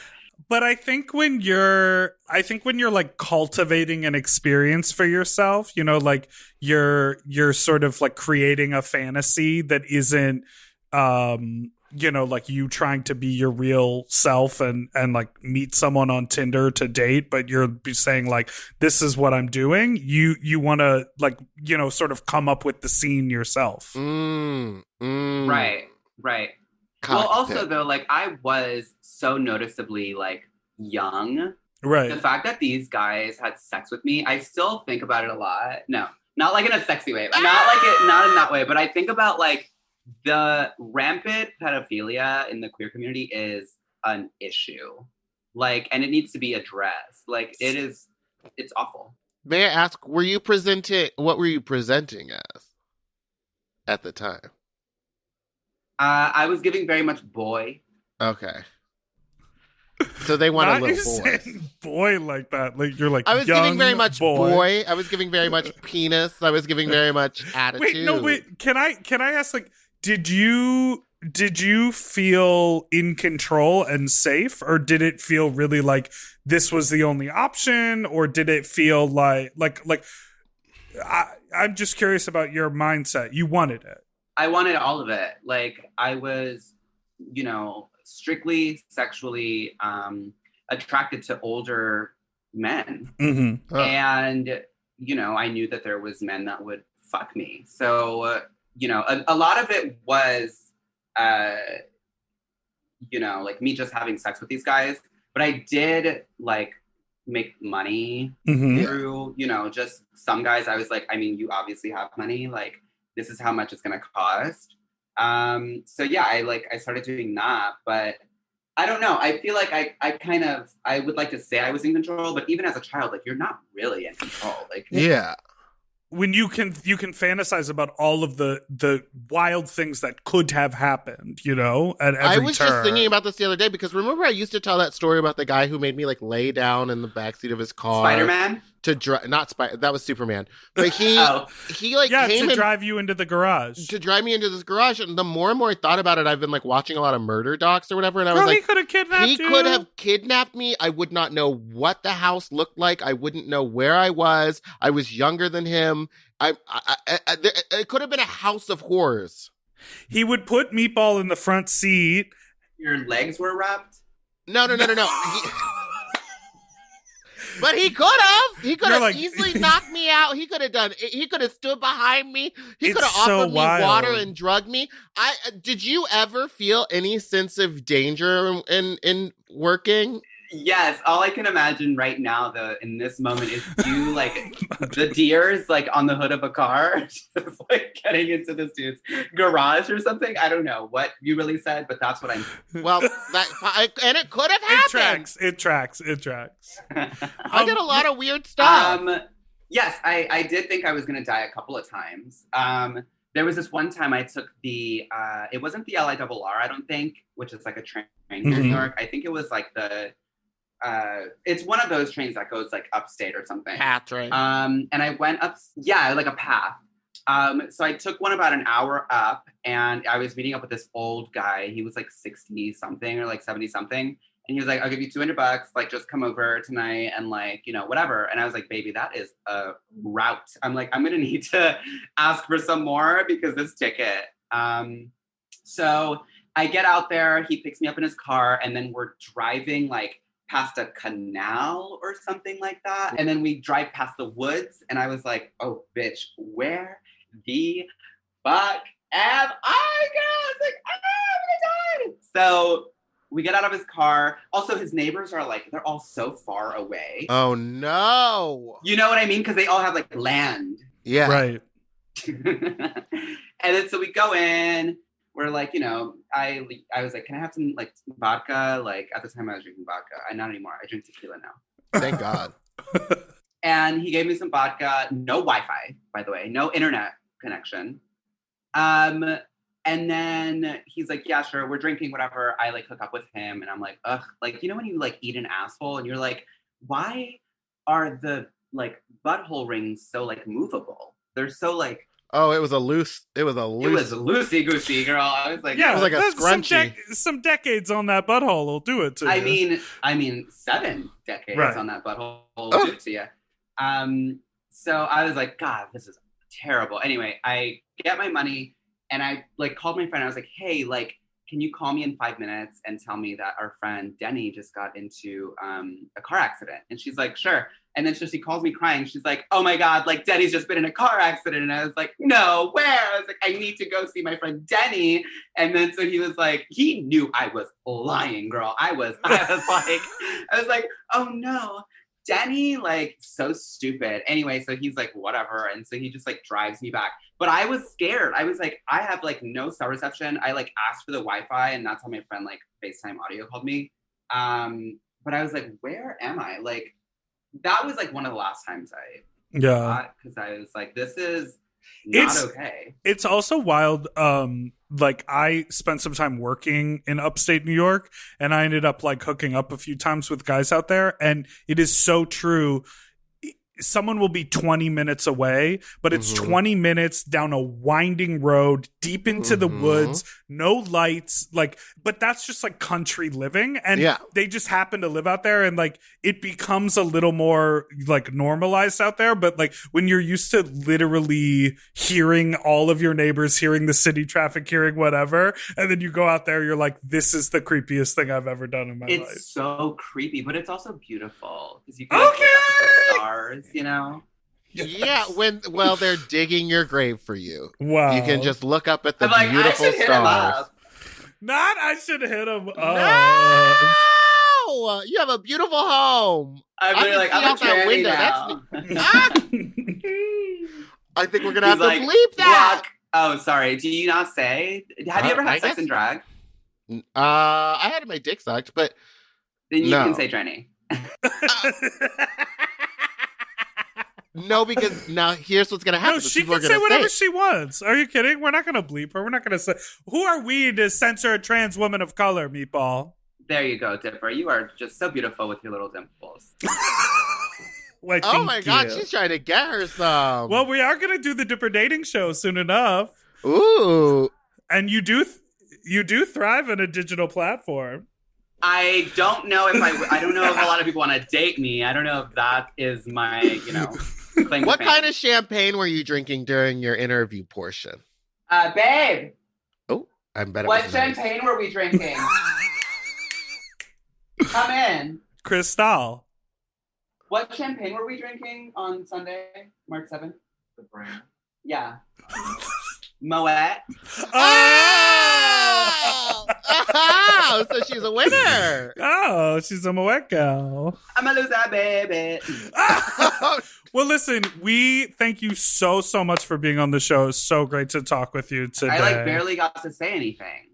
But I think when you're like cultivating an experience for yourself, you know, like you're sort of like creating a fantasy that isn't, you know, like you trying to be your real self and like meet someone on Tinder to date, but you're saying like, this is what I'm doing. You want to like, you know, sort of come up with the scene yourself. Right. Cockpit. Well, also though, like I was so noticeably like young. Right. The fact that these guys had sex with me, I still think about it a lot. No, not like in a sexy way, not in that way. But I think about like the rampant pedophilia in the queer community is an issue. Like, and it needs to be addressed. Like it's awful. May I ask, what were you presenting as at the time? I was giving very much boy. Okay. So they want a Not you little boy. saying boy like that. Like you're like I was young giving very much boy. boy. I was giving very much penis. I was giving very much attitude. Wait. Can I ask, like, did you feel in control and safe, or did it feel really like this was the only option, or did it feel like I'm just curious about your mindset. You wanted it. I wanted all of it. Like I was, strictly sexually attracted to older men. Mm-hmm. And, I knew that there was men that would fuck me. So, a lot of it was, like me just having sex with these guys. But I did like make money through, just some guys. I was like, I mean, you obviously have money. Like, this is how much it's going to cost. So yeah, I started doing that, but I don't know. I feel like I would like to say I was in control, but even as a child, like you're not really in control. Like, yeah. When you can fantasize about all of the wild things that could have happened, at every I was turn. just thinking about this the other day because remember I used to tell that story about the guy who made me like lay down in the backseat of his car. Spider-Man? That was Superman. But he like came to drive you into the garage. To drive me into this garage, and the more and more I thought about it, I've been like watching a lot of murder docs or whatever, and I was like, he could have kidnapped you. He could have kidnapped me. I would not know what the house looked like. I wouldn't know where I was. I was younger than him. It could have been a house of horrors. He would put Meatball in the front seat. Your legs were wrapped? No. But he could have. He could have easily knocked me out. He could have done. He could have stood behind me. He could have offered me water and drugged me. Did you ever feel any sense of danger in working? Yes, all I can imagine right now, though, in this moment, is you like the deers like on the hood of a car, just like getting into this dude's garage or something. I don't know what you really said, but that's what I'm. Well, and it could have happened. It tracks. I did a lot of weird stuff. Yes, I did think I was going to die a couple of times. There was this one time I took the, it wasn't the LIRR, I don't think, which is like a train here in New York. I think it was like it's one of those trains that goes like upstate or something. Path train. And I went up, like a path. So I took one about an hour up, and I was meeting up with this old guy. He was like 60 something or like 70 something. And he was like, I'll give you $200, like just come over tonight and like, whatever. And I was like, baby, that is a route. I'm like, I'm going to need to ask for some more because this ticket. So I get out there, he picks me up in his car, and then we're driving like past a canal or something like that. And then we drive past the woods, and I was like, oh, bitch, where the fuck am I? I was like, I'm gonna die. So we get out of his car. Also, his neighbors are like, they're all so far away. Oh, no. You know what I mean? Because they all have like land. Yeah. Right. And then so we go in. We're like, I was like, can I have some like vodka? Like at the time I was drinking vodka. Not anymore. I drink tequila now. Thank God. And he gave me some vodka. No Wi-Fi, by the way. No internet connection. And then he's like, yeah, sure, we're drinking, whatever. I like hook up with him, and I'm like, ugh, like, when you like eat an asshole and you're like, why are the like butthole rings so like movable? They're so like. Oh, it was loosey goosey, girl. I was like, yeah, it was like a scrunchie. Some decades on that butthole will do it to you. I mean, 7 decades on that butthole will do it to you. So I was like, God, this is terrible. Anyway, I get my money. And I like called my friend. I was like, hey, like, can you call me in 5 minutes and tell me that our friend Denny just got into a car accident? And she's like, sure. And then so she calls me crying. She's like, oh my God, like Denny's just been in a car accident. And I was like, no, where? I was like, I need to go see my friend Denny. And then so he was like, he knew I was lying, girl. I was like, oh no. Denny, like, so stupid. Anyway, so he's like, whatever. And so he just, like, drives me back. But I was scared. I was like, I have, like, no cell reception. I, like, asked for the Wi-Fi, and that's how my friend, like, FaceTime audio called me. But I was like, where am I? Like, that was, like, one of the last times because I was like, this is not okay. It's also wild, like I spent some time working in upstate New York, and I ended up like hooking up a few times with guys out there, and it is so true. Someone will be 20 minutes away, but it's 20 minutes down a winding road deep into the woods, no lights, like, but that's just like country living. And they just happen to live out there, and like it becomes a little more like normalized out there. But like when you're used to literally hearing all of your neighbors, hearing the city traffic, hearing whatever, and then you go out there, you're like, this is the creepiest thing I've ever done in my life. It's so creepy, but it's also beautiful because you can look up at the stars. You know? Yeah, while they're digging your grave for you. Wow. You can just look up at the I'm beautiful stars. Not I should hit him up. No! You have a beautiful home. I'm really like, I'm a tranny now. I think we're going to have to like, bleep that. Block. Oh, sorry. Do you not say? Have you ever had sex in drag? I had my dick sucked, but then you can say tranny. No, because now here's what's going to happen. No, she can say whatever she wants. Are you kidding? We're not going to bleep her. We're not going to say. Who are we to censor a trans woman of color, Meatball? There you go, Dipper. You are just so beautiful with your little dimples. Well, oh my God, she's trying to get her some. Well, we are going to do the Dipper dating show soon enough. Ooh. And you do thrive on a digital platform. I don't know if I don't know if a lot of people want to date me. I don't know if that is my, claim What to kind fame. of champagne were you drinking during your interview portion? Babe. Oh, I bet it What was champagne were we drinking? Come in. Cristal. What champagne were we drinking on Sunday, March 7th? The brand. Yeah. Moet. Oh, so she's a winner. Oh, she's a Moet girl. I'm a loser, baby. Well, listen, we thank you so much for being on the show. It's so great to talk with you today. I barely got to say anything.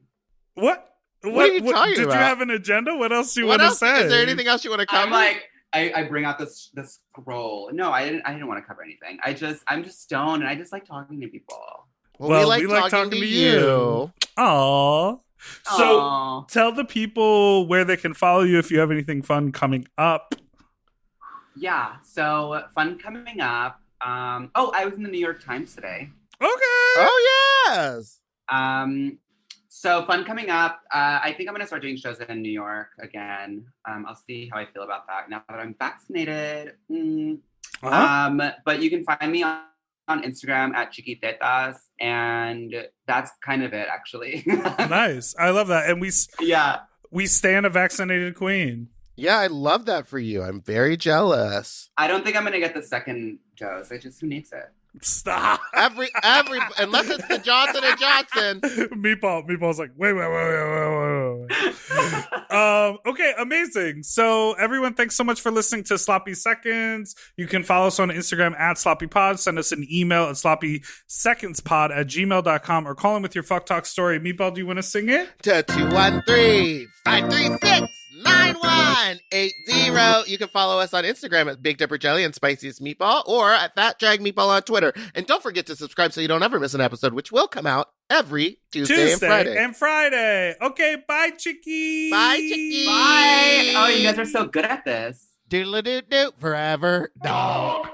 What are you talking about? Did you have an agenda? What else do you want to say? Is there anything else you want to cover? I'm like, I bring out the scroll. No, I didn't want to cover anything. I'm just stoned, and I just like talking to people. Well, we like talking to you. Aw. So tell the people where they can follow you if you have anything fun coming up. Yeah, so fun coming up. I was in the New York Times today. Okay. Oh, yes. So fun coming up. I think I'm going to start doing shows in New York again. I'll see how I feel about that now that I'm vaccinated. But you can find me on Instagram at Chiquititas, and that's kind of it, actually. Nice. I love that. And we stand a vaccinated queen. Yeah, I love that for you. I'm very jealous. I don't think I'm going to get the second dose. Who needs it? Stop. Every unless it's the Johnson & Johnson. Meatball's like, wait. Okay, amazing. So everyone, thanks so much for listening to Sloppy Seconds. You can follow us on Instagram at SloppyPod. Send us an email at sloppysecondspod@gmail.com or call in with your fuck talk story. Meatball, do you want to sing it? 213-536-9180. You can follow us on Instagram at Big Dipper Jelly and Spiciest Meatball, or at Fat Drag Meatball on Twitter. And don't forget to subscribe so you don't ever miss an episode, which will come out every Tuesday and Friday. Okay, bye, Chicky. Bye, Chicky. Bye. Oh, you guys are so good at this. Doodle-doo-doo, forever dog.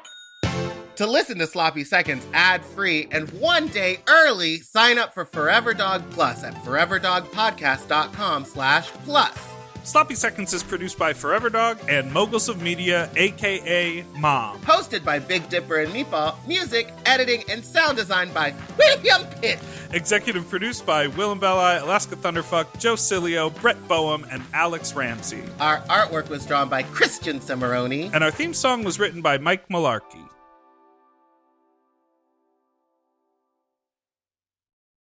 To listen to Sloppy Seconds ad-free and one day early, sign up for Forever Dog Plus at foreverdogpodcast.com/plus. Sloppy Seconds is produced by Forever Dog and Moguls of Media, a.k.a. Mom. Hosted by Big Dipper and Meatball. Music, editing, and sound design by William Pitt. Executive produced by Willem Belli, Alaska Thunderfuck, Joe Cilio, Brett Boehm, and Alex Ramsey. Our artwork was drawn by Christian Cimarroni. And our theme song was written by Mike Malarkey.